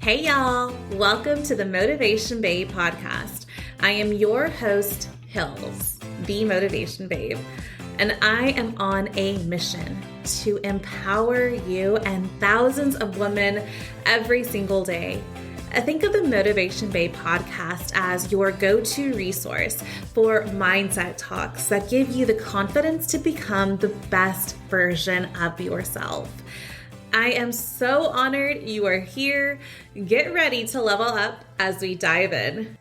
Hey y'all, welcome to the Motivation Babe podcast. I am your host, Hills, the Motivation Babe, and I am on a mission to empower you and thousands of women every single day. Think of the Motivation Babe podcast as your go-to resource for mindset talks that give you the confidence to become the best version of yourself. I am so honored you are here. Get ready to level up as we dive in.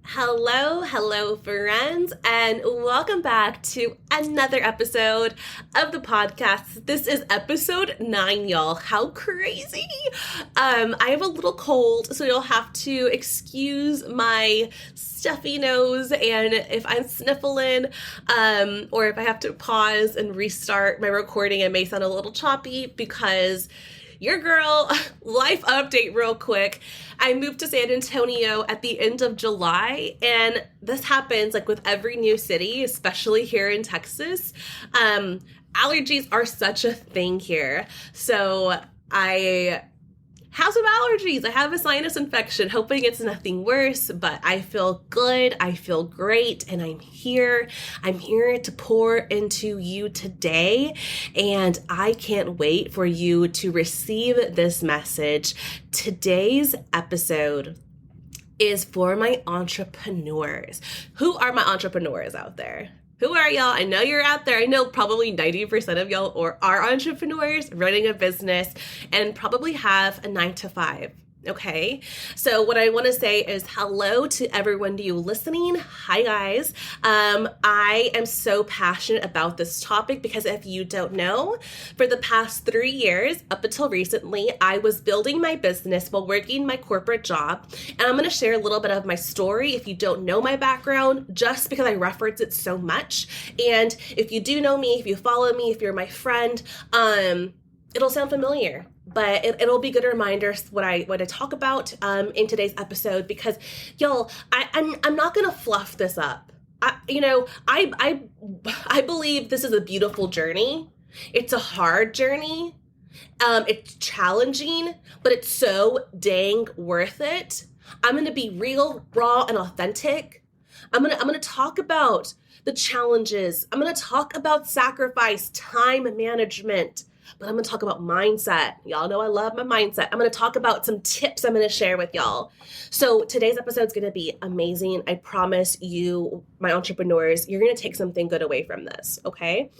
Hello, friends, and welcome back to another episode of the podcast. This is episode 9, y'all. How crazy! I have a little cold, so you'll have to excuse my stuffy nose, and if I'm sniffling, or if I have to pause and restart my recording, it may sound a little choppy because your girl, life update real quick. I moved to San Antonio at the end of July, and this happens like with every new city, especially here in Texas. Allergies are such a thing here. So I have some allergies. I have a sinus infection, hoping it's nothing worse, but I feel good. I feel great, and I'm here. I'm here to pour into you today, and I can't wait for you to receive this message. Today's episode is for my entrepreneurs. Who are my entrepreneurs out there? Who are y'all? I know you're out there. I know probably 90% of y'all are entrepreneurs running a business and probably have a 9-to-5. Okay, so what I want to say is hello to everyone to you listening. Hi guys. I am so passionate about this topic because if you don't know, for the past 3 years, up until recently, I was building my business while working my corporate job. And I'm going to share a little bit of my story if you don't know my background, just because I reference it so much. And if you do know me, if you follow me, if you're my friend, it'll sound familiar. But it'll be good reminders what I talk about in today's episode, because y'all, I'm not gonna fluff this up. I believe this is a beautiful journey. It's a hard journey. It's challenging, but it's so dang worth it. I'm gonna be real, raw, and authentic. I'm gonna talk about the challenges. I'm gonna talk about sacrifice, time management. But I'm going to talk about mindset. Y'all know I love my mindset. I'm going to talk about some tips I'm going to share with y'all. So today's episode is going to be amazing. I promise you, my entrepreneurs, you're going to take something good away from this, okay?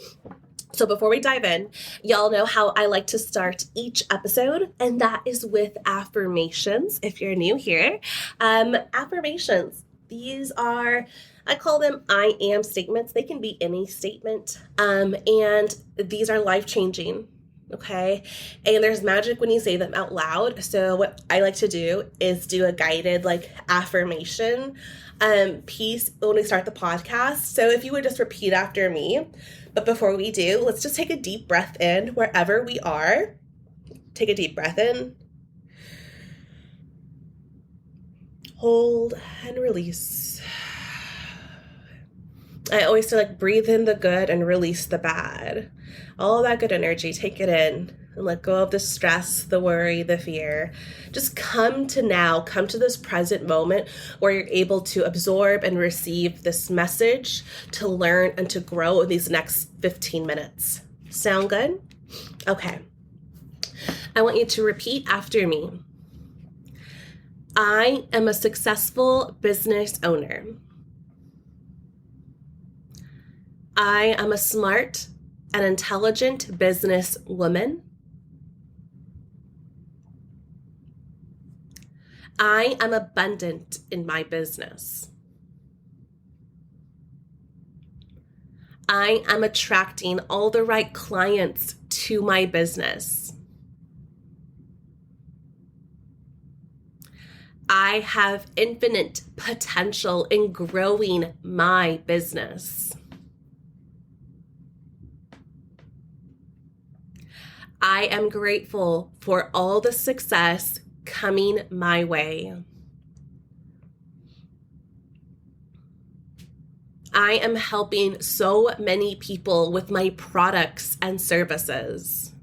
So before we dive in, y'all know how I like to start each episode, and that is with affirmations. If you're new here, affirmations. These are, I call them I am statements. They can be any statement, and these are life-changing. Okay. And there's magic when you say them out loud. So what I like to do is do a guided affirmation piece when we start the podcast. So if you would just repeat after me, but before we do, let's just take a deep breath in wherever we are. Take a deep breath in. Hold and release. I always say breathe in the good and release the bad. All that good energy, take it in and let go of the stress, the worry, the fear. Just come to now, come to this present moment where you're able to absorb and receive this message, to learn and to grow in these next 15 minutes. Sound good? Okay. I want you to repeat after me. I am a successful business owner. I am a smart and intelligent business woman. I am abundant in my business. I am attracting all the right clients to my business. I have infinite potential in growing my business. I am grateful for all the success coming my way. I am helping so many people with my products and services.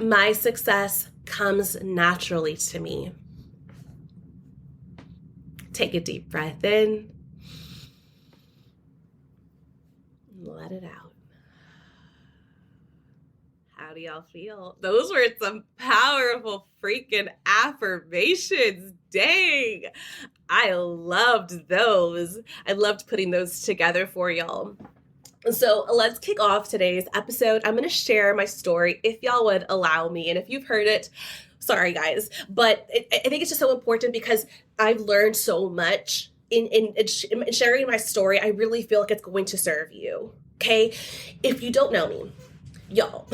My success comes naturally to me. Take a deep breath in. Let it out. How do y'all feel? Those were some powerful freaking affirmations. Dang. I loved those. I loved putting those together for y'all. So let's kick off today's episode. I'm going to share my story if y'all would allow me. And if you've heard it, sorry guys, but I think it's just so important because I've learned so much in sharing my story. I really feel like it's going to serve you. Okay. If you don't know me, y'all,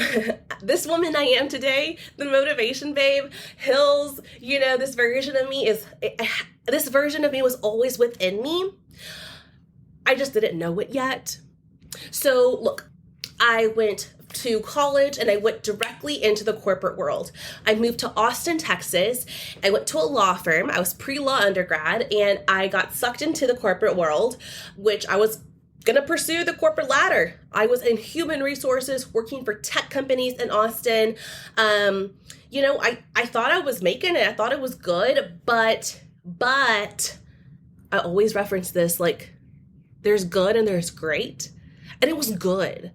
this woman I am today, the motivation babe, Hills, this version of me was always within me. I just didn't know it yet. So look, I went to college and I went directly into the corporate world. I moved to Austin, Texas. I went to a law firm. I was pre-law undergrad and I got sucked into the corporate world, which I was going to pursue the corporate ladder. I was in human resources working for tech companies in Austin. I thought I was making it. I thought it was good, but I always reference this, like, there's good and there's great. And it was good.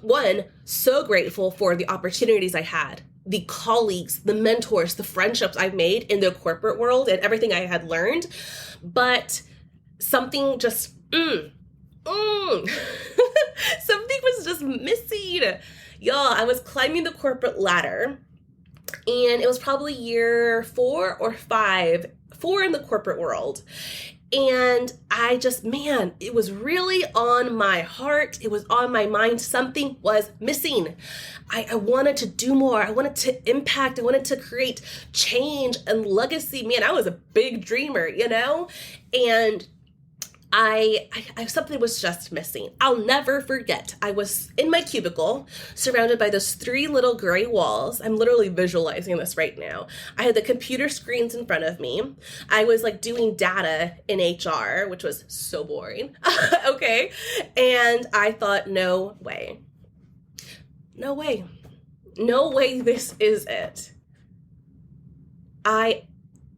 One, so grateful for the opportunities I had, the colleagues, the mentors, the friendships I've made in the corporate world and everything I had learned. But something just, something was just missing. Y'all, I was climbing the corporate ladder and it was probably year 4 or 5, 4 in the corporate world. And I just, it was really on my heart. It was on my mind. Something was missing. I wanted to do more. I wanted to impact. I wanted to create change and legacy. I was a big dreamer, and I something was just missing. I'll never forget. I was in my cubicle, surrounded by those 3 little gray walls. I'm literally visualizing this right now. I had the computer screens in front of me. I was like doing data in HR, which was so boring. Okay. And I thought, no way. No way. No way this is it. I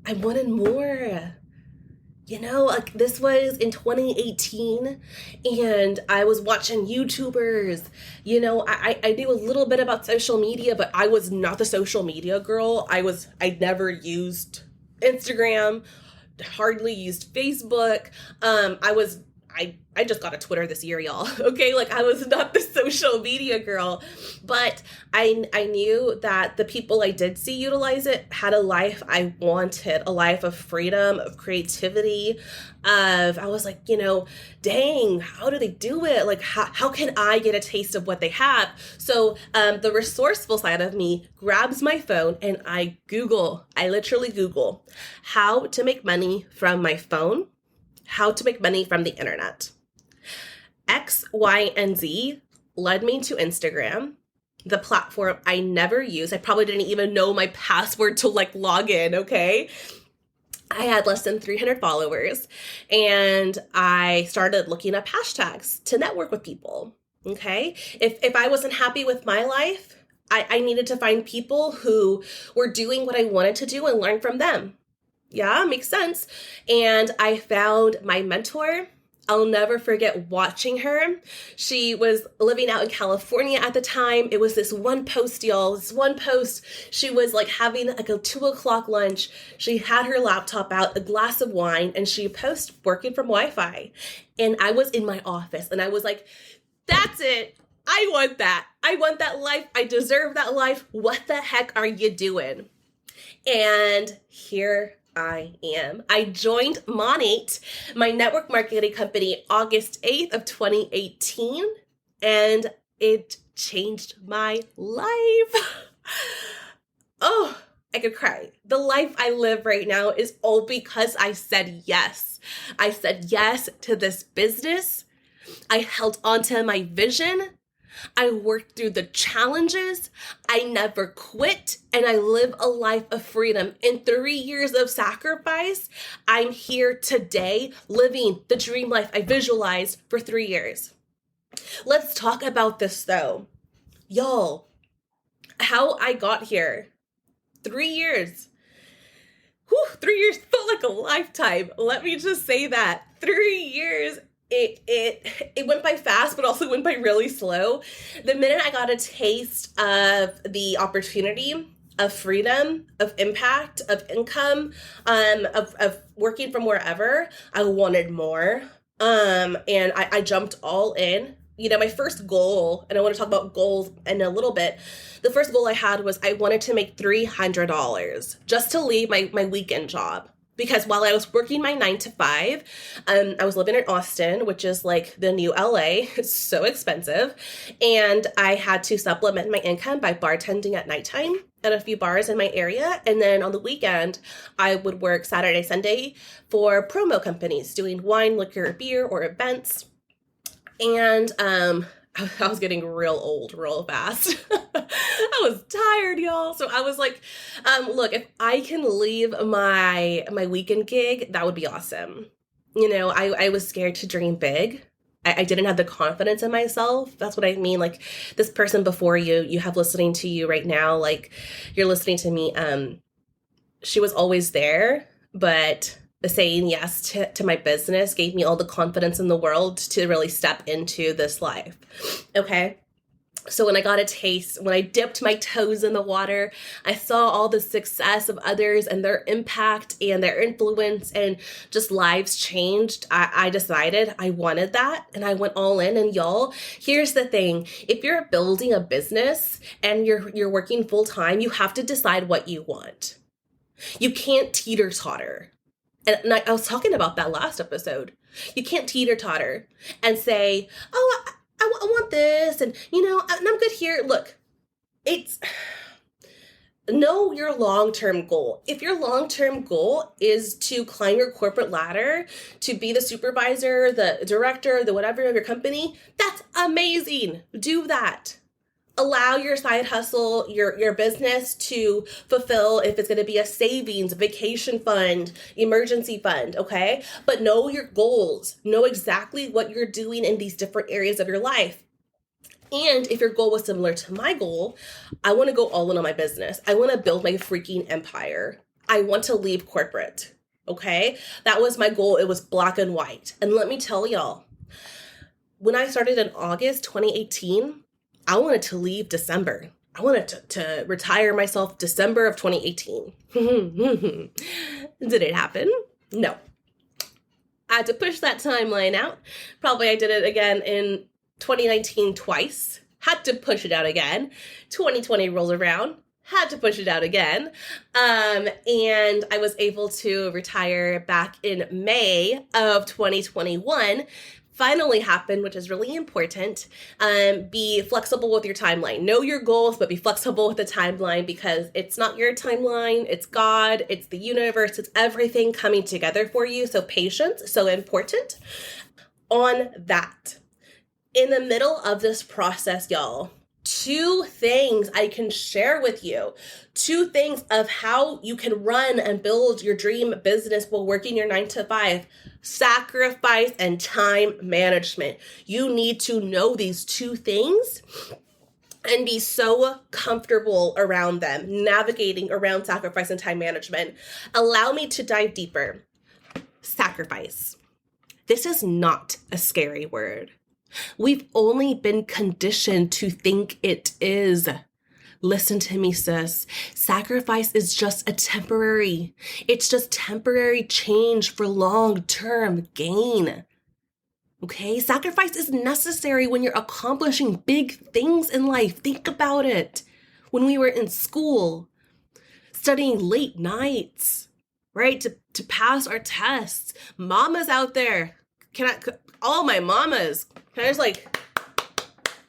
wanted more. This was in 2018 and I was watching YouTubers. I knew a little bit about social media, but I was not the social media girl. I never used Instagram, hardly used Facebook. I just got a Twitter this year, y'all. Okay, I was not the social media girl, but I knew that the people I did see utilize it had a life I wanted, a life of freedom, of creativity, I was like, dang, how do they do it? Like, how can I get a taste of what they have? So the resourceful side of me grabs my phone and I literally Google how to make money from my phone, how to make money from the internet. X, Y, and Z led me to Instagram, the platform I never used. I probably didn't even know my password to log in, okay? I had less than 300 followers and I started looking up hashtags to network with people, okay? If I wasn't happy with my life, I needed to find people who were doing what I wanted to do and learn from them. Yeah, makes sense. And I found my mentor. I'll never forget watching her. She was living out in California at the time. It was this one post, y'all. This one post. She was having a 2:00 lunch. She had her laptop out, a glass of wine, and she posted working from Wi-Fi. And I was in my office and I was like, that's it. I want that. I want that life. I deserve that life. What the heck are you doing? And here I am. I joined Monate, my network marketing company, August 8th of 2018, and it changed my life. Oh, I could cry. The life I live right now is all because I said yes. I said yes to this business. I held on to my vision. I worked through the challenges. I never quit, and I live a life of freedom. In 3 years of sacrifice, I'm here today living the dream life I visualized for 3 years. Let's talk about this though. Y'all, How I got here. 3 years. Whew, 3 years felt like a lifetime. Let me just say that. 3 years. It went by fast, but also went by really slow. The minute I got a taste of the opportunity, of freedom, of impact, of income, of working from wherever, I wanted more. And I jumped all in. You know, my first goal, and I want to talk about goals in a little bit. The first goal I had was I wanted to make $300 just to leave my weekend job. Because while I was working my 9 to 5, I was living in Austin, which is like the new LA. It's so expensive. And I had to supplement my income by bartending at nighttime at a few bars in my area. And then on the weekend, I would work Saturday, Sunday for promo companies doing wine, liquor, beer, or events. And I was getting real old real fast. I was tired, y'all. So I was like, look, if I can leave my weekend gig, that would be awesome. You know, I was scared to dream big. I didn't have the confidence in myself. That's what I mean. Like this person before you have listening to you right now, like you're listening to me. She was always there, but saying yes to my business gave me all the confidence in the world to really step into this life. Okay. So when I got a taste, when I dipped my toes in the water, I saw all the success of others and their impact and their influence and just lives changed. I decided I wanted that and I went all in. And y'all, here's the thing. If you're building a business and you're working full time, you have to decide what you want. You can't teeter-totter. And I was talking about that last episode. You can't teeter-totter and say, oh, I want this, and, you know, and I'm good here. Look, know your long-term goal. If your long-term goal is to climb your corporate ladder, to be the supervisor, the director, the whatever of your company, that's amazing. Do that. Allow your side hustle, your business to fulfill if it's going to be a savings, vacation fund, emergency fund, okay? But know your goals. Know exactly what you're doing in these different areas of your life. And if your goal was similar to my goal, I want to go all in on my business. I want to build my freaking empire. I want to leave corporate, okay? That was my goal. It was black and white. And let me tell y'all, when I started in August 2018, I wanted to leave December. I wanted to retire myself December of 2018. Did it happen? No. I had to push that timeline out. Probably I did it again in 2019 twice. Had to push it out again. 2020 rolls around. Had to push it out again. And I was able to retire back in May of 2021. Finally happened, which is really important. Be flexible with your timeline. Know your goals, but be flexible with the timeline because it's not your timeline. It's God. It's the universe. It's everything coming together for you. So patience, so important. On that, in the middle of this process, y'all, 2 things I can share with you. 2 things of how you can run and build your dream business while working your 9 to 5. Sacrifice and time management. You need to know these 2 things and be so comfortable around them, navigating around sacrifice and time management. Allow me to dive deeper. Sacrifice. This is not a scary word. We've only been conditioned to think it is. Listen to me, sis. Sacrifice is just it's just temporary change for long-term gain. Okay? Sacrifice is necessary when you're accomplishing big things in life. Think about it. When we were in school, studying late nights, right? To pass our tests. Mamas out there. All my mamas, can I just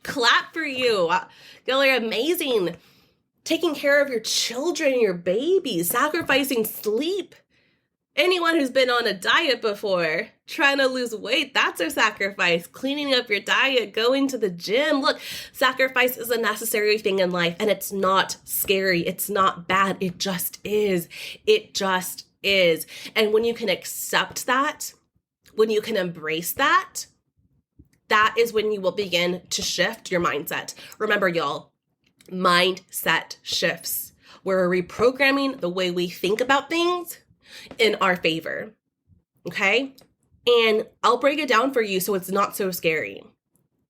clap for you? Y'all are amazing. Taking care of your children, your babies, sacrificing sleep. Anyone who's been on a diet before, trying to lose weight, that's a sacrifice. Cleaning up your diet, going to the gym. Look, sacrifice is a necessary thing in life, and it's not scary. It's not bad. It just is. It just is. And when you can accept that, when you can embrace that is when you will begin to shift your mindset. Remember, y'all, Mindset shifts. We're reprogramming the way we think about things in our favor. Okay? And I'll break it down for you so it's not so scary.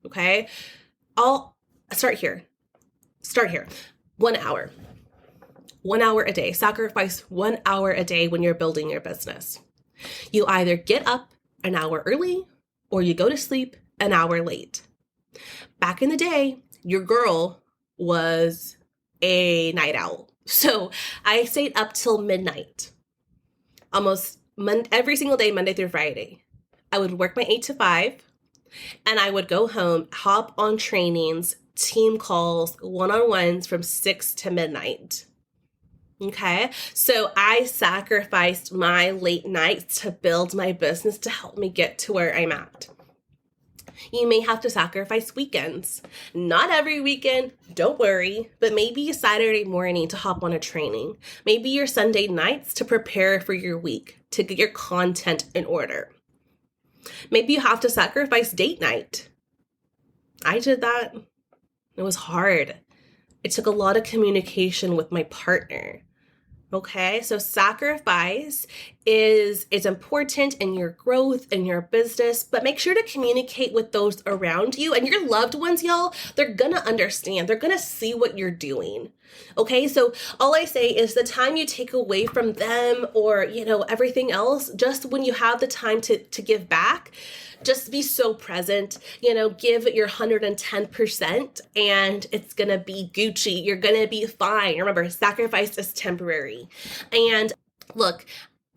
Okay? I'll start here. 1 hour. 1 hour a day. Sacrifice 1 hour a day when you're building your business. You either get up an hour early or you go to sleep an hour late. Back in the day, your girl was a night owl. So I stayed up till midnight, almost every single day, Monday through Friday. I would work my 8 to 5 and I would go home, hop on trainings, team calls, one-on-ones from 6 to midnight. Okay, so I sacrificed my late nights to build my business to help me get to where I'm at. You may have to sacrifice weekends. Not every weekend, don't worry, but maybe a Saturday morning to hop on a training. Maybe your Sunday nights to prepare for your week, to get your content in order. Maybe you have to sacrifice date night. I did that. It was hard. It took a lot of communication with my partner. Okay, so sacrifice is important in your growth, in your business, but make sure to communicate with those around you and your loved ones, y'all. They're gonna understand. They're gonna see what you're doing. Okay, so all I say is the time you take away from them or, everything else, just when you have the time to give back, just be so present, give your 110% and it's going to be Gucci. You're going to be fine. Remember, sacrifice is temporary. And look,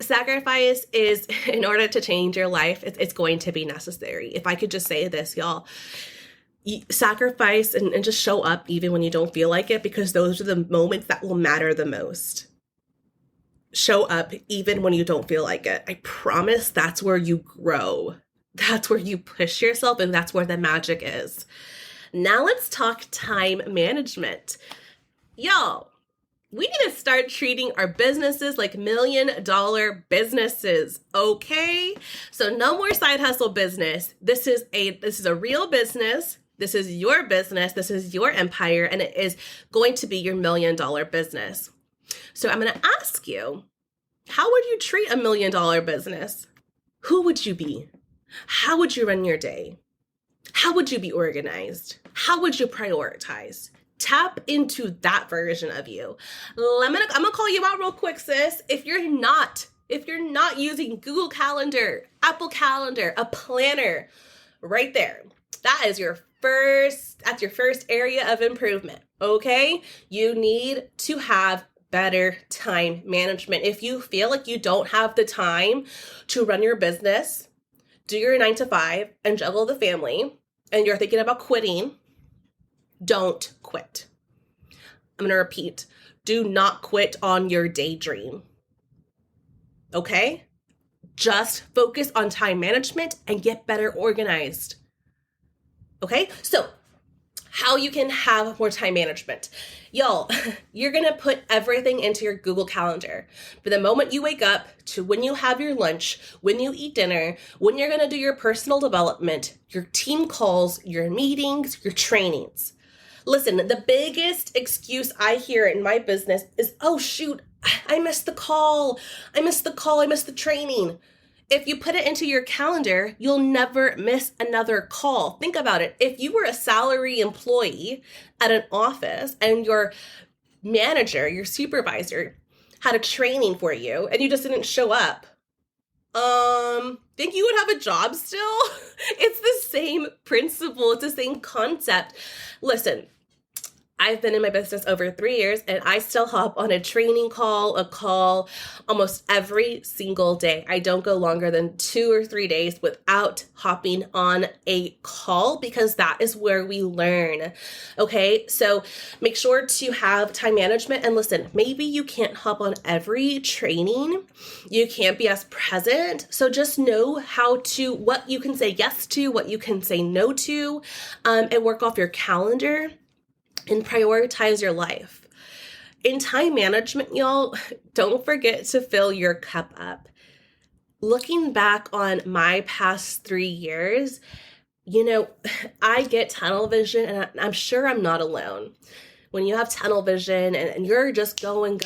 sacrifice is, in order to change your life, it's going to be necessary. If I could just say this, y'all, sacrifice and just show up even when you don't feel like it, because those are the moments that will matter the most. Show up even when you don't feel like it. I promise that's where you grow. That's where you push yourself, and that's where the magic is. Now let's talk time management. Y'all, we need to start treating our businesses like $1 million businesses, okay? So no more side hustle business. This is a real business. This is your business. This is your empire, and it is going to be your $1 million business. So I'm going to ask you, how would you treat a $1 million business? Who would you be? How would you run your day? How would you be organized? How would you prioritize? Tap into that version of you. I'm gonna call you out real quick, sis. If you're not using Google Calendar, Apple Calendar, a planner, right there, that's your first area of improvement. Okay, you need to have better time management. If you feel like you don't have the time to run your business, do your 9 to 5 and juggle the family, and you're thinking about quitting, don't quit. I'm going to repeat, do not quit on your daydream. Okay? Just focus on time management and get better organized. Okay? So, how you can have more time management. Y'all, you're going to put everything into your Google Calendar. From the moment you wake up to when you have your lunch, when you eat dinner, when you're going to do your personal development, your team calls, your meetings, your trainings. Listen, the biggest excuse I hear in my business is, oh shoot, I missed the call. I missed the training. If you put it into your calendar, you'll never miss another call. Think about it. If you were a salary employee at an office and your manager, your supervisor, had a training for you and you just didn't show up, think you would have a job still? It's the same principle. It's the same concept. Listen, I've been in my business over 3 years and I still hop on a training call, a call almost every single day. I don't go longer than 2 or 3 days without hopping on a call because that is where we learn. Okay, so make sure to have time management. And listen, maybe you can't hop on every training. You can't be as present. So just know what you can say yes to, what you can say no to, and work off your calendar. And prioritize your life. In time management, y'all, don't forget to fill your cup up. Looking back on my past 3 years, I get tunnel vision, and I'm sure I'm not alone. when you have tunnel vision and you're just going,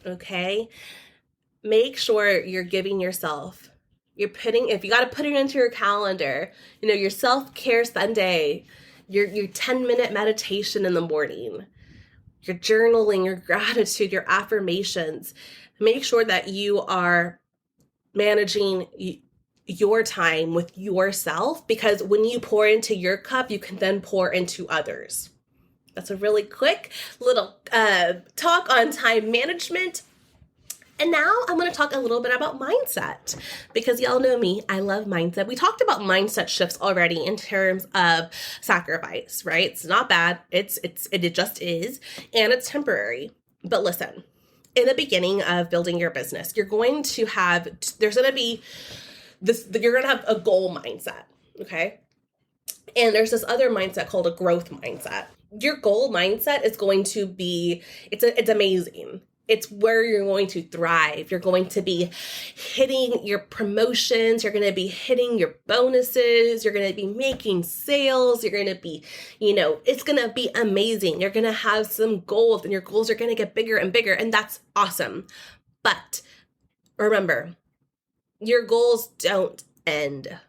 okay? Make sure you're giving yourself, if you got to put it into your calendar, your self-care Sunday, your 10-minute meditation in the morning, your journaling, your gratitude, your affirmations. Make sure that you are managing your time with yourself, because when you pour into your cup, you can then pour into others. That's a really quick little talk on time management. And now I'm going to talk a little bit about mindset, because y'all know me, I love mindset. We talked about mindset shifts already in terms of sacrifice, right? It's not bad. It just is, and it's temporary. But listen, in the beginning of building your business, you're going to have a goal mindset, okay? And there's this other mindset called a growth mindset. Your goal mindset is going to be, it's amazing. It's where you're going to thrive. You're going to be hitting your promotions. You're going to be hitting your bonuses. You're going to be making sales. You're going to be, it's going to be amazing. You're going to have some goals, and your goals are going to get bigger and bigger. And that's awesome. But remember, your goals don't end.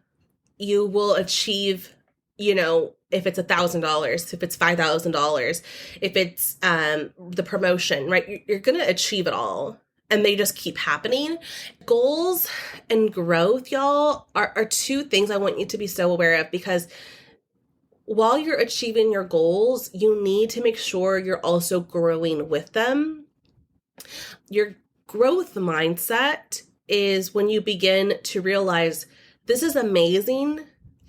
You will achieve, if it's $1,000, if it's $5,000, if it's the promotion, right? You're going to achieve it all, and they just keep happening. Goals and growth, y'all, are two things I want you to be so aware of, because while you're achieving your goals, you need to make sure you're also growing with them. Your growth mindset is when you begin to realize, this is amazing.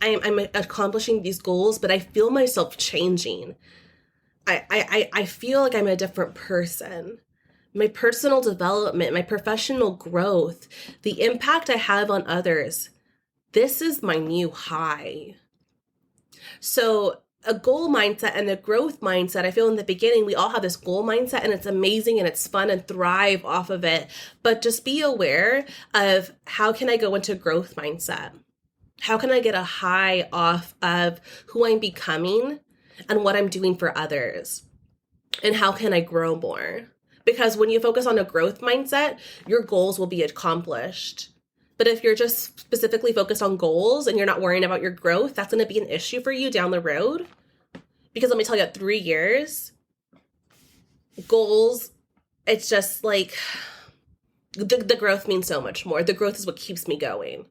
I'm accomplishing these goals, but I feel myself changing. I feel like I'm a different person. My personal development, my professional growth, the impact I have on others, this is my new high. So a goal mindset and the growth mindset, I feel in the beginning, we all have this goal mindset, and it's amazing and it's fun and thrive off of it. But just be aware of, how can I go into growth mindset? How can I get a high off of who I'm becoming and what I'm doing for others? And how can I grow more? Because when you focus on a growth mindset, your goals will be accomplished. But if you're just specifically focused on goals and you're not worrying about your growth, that's going to be an issue for you down the road. Because let me tell you, 3 years, goals, it's just like the growth means so much more. The growth is what keeps me going.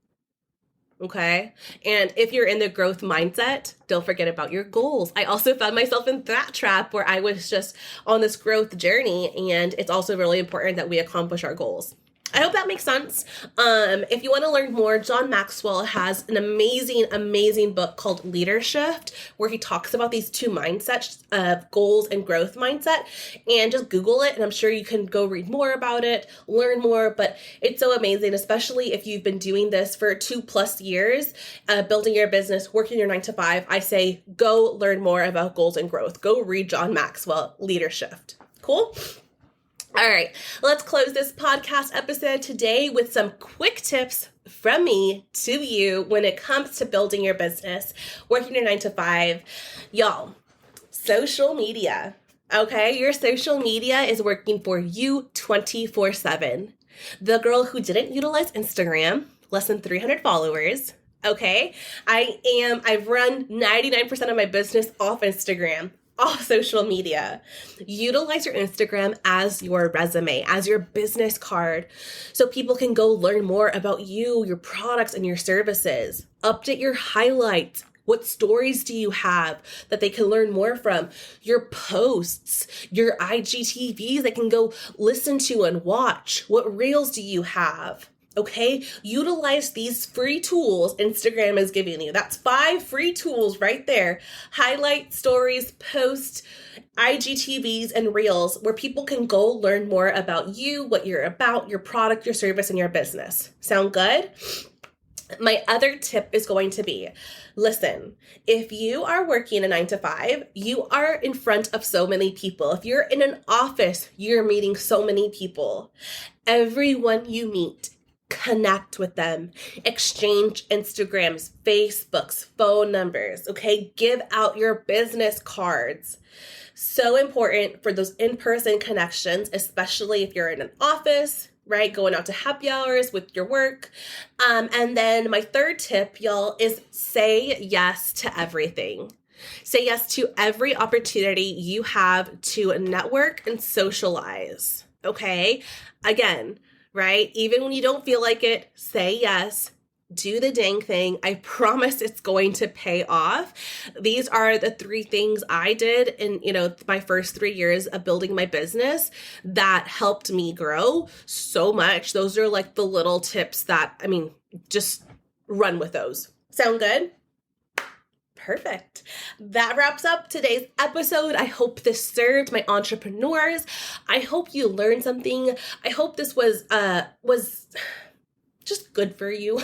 Okay. And if you're in the growth mindset, don't forget about your goals. I also found myself in that trap where I was just on this growth journey, and it's also really important that we accomplish our goals. I hope that makes sense. If you want to learn more, John Maxwell has an amazing book called Leadership, where he talks about these two mindsets of goals and growth mindset. And just Google it, and I'm sure you can go read more about it, learn more. But it's so amazing, especially if you've been doing this for 2+ years, building your business, working your 9 to 5. I say go learn more about goals and growth. Go read John Maxwell, Leadership. Cool? All right, let's close this podcast episode today with some quick tips from me to you when it comes to building your business, working your 9 to 5. Y'all, social media, okay? Your social media is working for you 24/7. The girl who didn't utilize Instagram, less than 300 followers, okay? I've run 99% of my business off Instagram. Off social media. Utilize your Instagram as your resume, as your business card, so people can go learn more about you, your products, and your services. Update your highlights. What stories do you have that they can learn more from? Your posts, your IGTVs they can go listen to and watch. What reels do you have? Okay, utilize these free tools Instagram is giving you. That's 5 free tools right there. Highlight, stories, post, IGTVs, and reels, where people can go learn more about you, what you're about, your product, your service, and your business. Sound good? My other tip is going to be, listen, if you are working a 9 to 5, you are in front of so many people. If you're in an office, you're meeting so many people. Everyone you meet connect with them, exchange Instagrams, Facebooks, phone numbers, okay? Give out your business cards. So important for those in-person connections, especially if you're in an office, right? Going out to happy hours with your work. And then my third tip, y'all, is say yes to everything. Say yes to every opportunity you have to network and socialize, okay? Again, right? Even when you don't feel like it, say yes. Do the dang thing. I promise it's going to pay off. These are the 3 things I did in, my first 3 years of building my business that helped me grow so much. Those are like the little tips that, just run with those. Sound good? Perfect. That wraps up today's episode. I hope this served my entrepreneurs. I hope you learned something. I hope this was just good for you.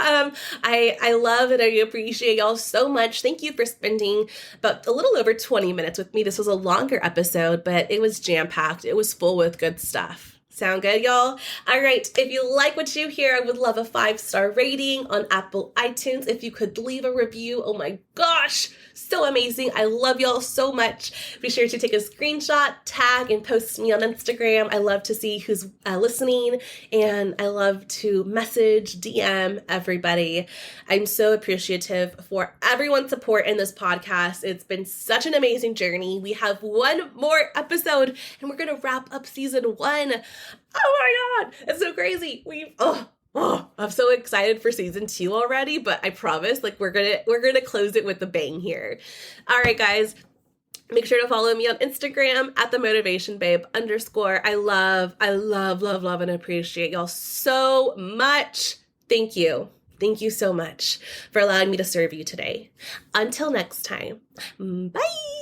I love and I appreciate y'all so much. Thank you for spending about a little over 20 minutes with me. This was a longer episode, but it was jam-packed. It was full with good stuff. Sound good, y'all? All right. If you like what you hear, I would love a 5-star rating on Apple iTunes. If you could leave a review, oh my gosh, so amazing. I love y'all so much. Be sure to take a screenshot, tag, and post me on Instagram. I love to see who's listening, and I love to message, DM everybody. I'm so appreciative for everyone's support in this podcast. It's been such an amazing journey. We have one more episode, and we're going to wrap up season 1. Oh my God, it's so crazy. I'm so excited for season 2 already, but I promise, we're gonna close it with a bang here. All right, guys. Make sure to follow me on Instagram at @themotivationbabe_. I love, and appreciate y'all so much. Thank you. Thank you so much for allowing me to serve you today. Until next time, bye.